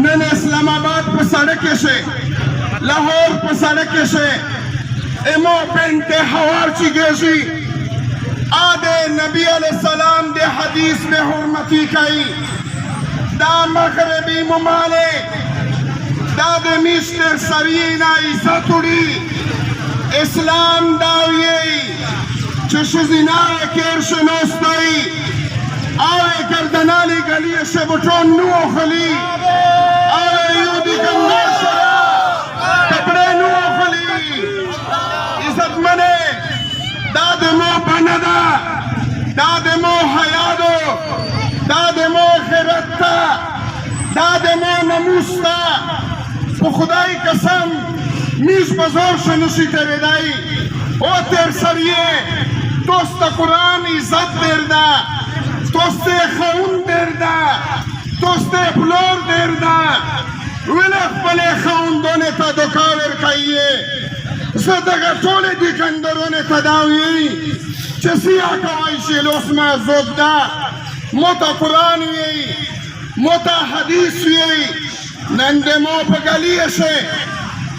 None Islamabad पर सड़क से लाहौर पर सड़क से एमो पेंटे हवार चिगेसी आदे नबी अलैहिस्सलाम दे हदीस में हुर्मती कई दा मगरबी मुमालिक दा दे मिस्टर सरीना इज़तुड़ी इस्लाम दाविये चशुजिना केरशनोस्ताई आवे गर्दनाली गली से बटोन नुओ खली आवे यूदी कन्नाशा कपड़े नुओ खली इज्जत मने दादमो बनदा दादमो हयादो दादमो खिरत्ता दादमो नमुस्ता खुदाई कसम मीज बजोर शनुशी तेरे दाई ओ तेर सरिये दोस्त कुरान इज्जत देरदा दोस्ते खाउन देरदा दोस्ते फ्लोर देरदा विलक पले खाउन दोने ता दोकावर काइए ज़दगा टोले दिकंदरोने तदावी चसिया कवाइशे लोस्मा ज़ोदा मोता कुरान ये मोता हदीस ये नंदे मो पगलिए से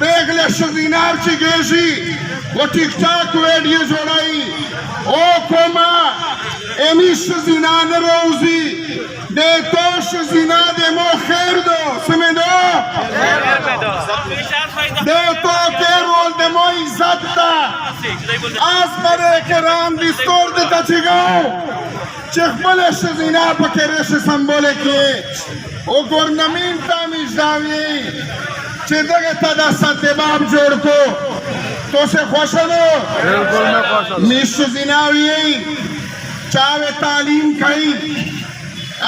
पेगले शज़ीनार चिगेशी वो टिकटॉक वीडियो जोड़ाई ओ कोमा एमी शज़ीना नरोज़ी दे तो शज़ीना दे मो खैर दो समय दो दे तो के रोल दे मो इज़्ज़त ता आज बरे के राम दिस्तोर दे तचिगाओ चखबले शज़ीना पकेरे से संबोले के ओ गोरनमीन तामिश दावी चेदगे तदा सत्य बाप जोड़ को तो से खुशनो मिश शज़ीनावी चावे तालीम कई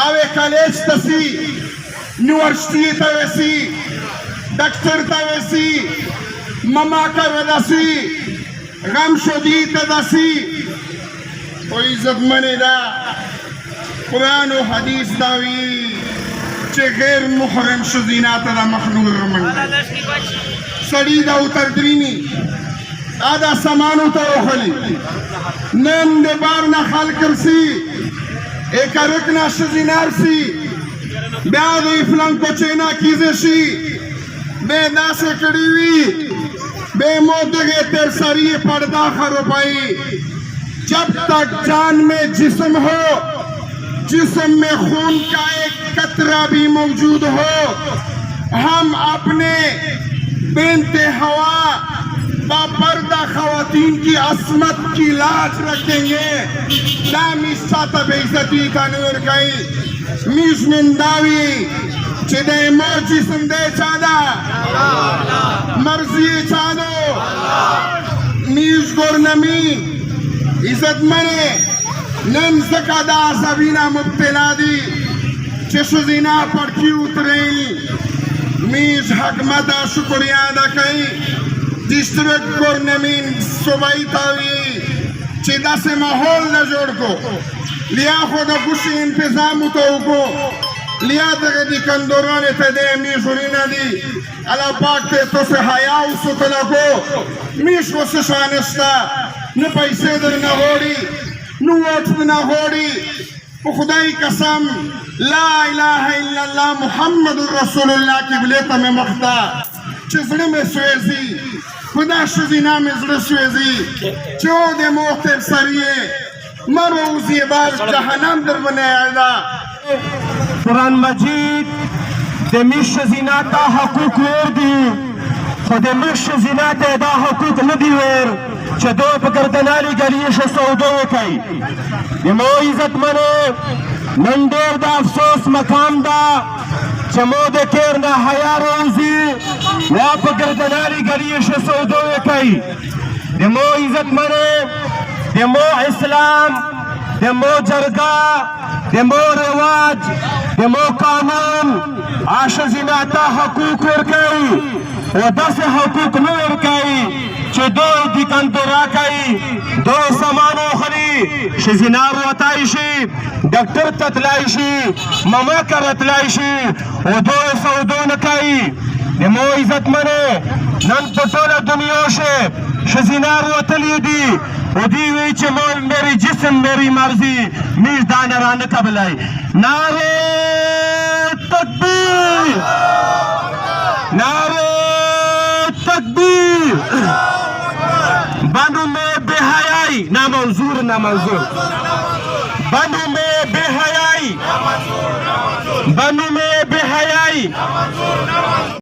आवे कॉलेज तसी यूनिवर्सिटी तवेसी डॉक्टर तवेसी ममा का वदसी गम शुदी तदसी कोई इज्जत मनेदा कुरान और हदीस दावी चे गैर मुहरम शज़ीना तदा मखलूर रमन सड़ी दा उतर द्रीनी आधा सामानो तो खली नम दे बार ना खाल करसी एक रकना शज़ीनार सी ब्याद इफ्लां को चेना कीजेशी बे नासे कड़ीवी बे मोदगे तेर सरिये पर्दा खरो पाई जब तक जान में जिस्म हो जिस्म में खून का एक कतरा भी मौजूद हो हम अपने बेनते हवा बापर्दा खवातीन की असमत की लाज रखेंगे लामी साता बेइज्जती का नूर कई मीज निंदावी चिदे मौजी संदे चादा मर्जी चादो मीज गोरनमी इज्जत मने नम ज़कादा ज़बीना मुब्तला दी चशुज़ीना पर क्यों उतरें मीज हकमता शुक्रिया अदा कई डिस्ट्रिक्ट गोरनमीन सुबाई तावी चिदा से माहौल न जोड़ को लिया खुदा कुछ इंतजाम तो को लिया तक दिकंदोरों ने तदे मीज़ुरीना दी अल्लाह पाक ते तो से हया उसतला को मीश वो से शानस्ता न पैसे दर न होड़ी न वोट न होड़ी खुदाई कसम ला इलाहा इल्लल्लाह मुहम्मदुर रसूलुल्लाह की बिलेता में मख्ता चिज़ने में स्वेज़ी खुदा शज़ीना में ज़र स्वेज़ी चौदह मोख्तर सरिये मरोज़ी बार जहन्नम दर बनाया कुरान मजीद दमिश शज़ीना का हकूक वर दी खुदमिश शज़ीना ते दा हकूक नदी वर चदो पकड़नाली गलीश सौदो कई यमो इज्जत मने नंदेर दा अफसोस मकाम दा चमोद केर ना हया रोजी वा पकड़नाली गलीश सौदो कई यमो इज्जत मने यमो इस्लाम यमो जरगा यमो रिवाज यमो कानून आशज़ीना ता हकूक वर कई वो 10 हकूक नूर कई चे दो दिकंदरा कई दो समानो खली शज़ीनार वताइशी डॉक्टर ततलाइशी ममा करतलाइशी वो दो सौदो नकई नमो इज्जत मने नन पटोला दुनिया से शज़ीनार वतली दी ودي ويش مول मेरी जिस्म मेरी मर्जी मीर दाना रान कबलाई नारे तकबीर नारे तकबीर। बनू में बेहयाई नामंजूर नामंजूर। बनू में बेहयाई बनू में बेहयाई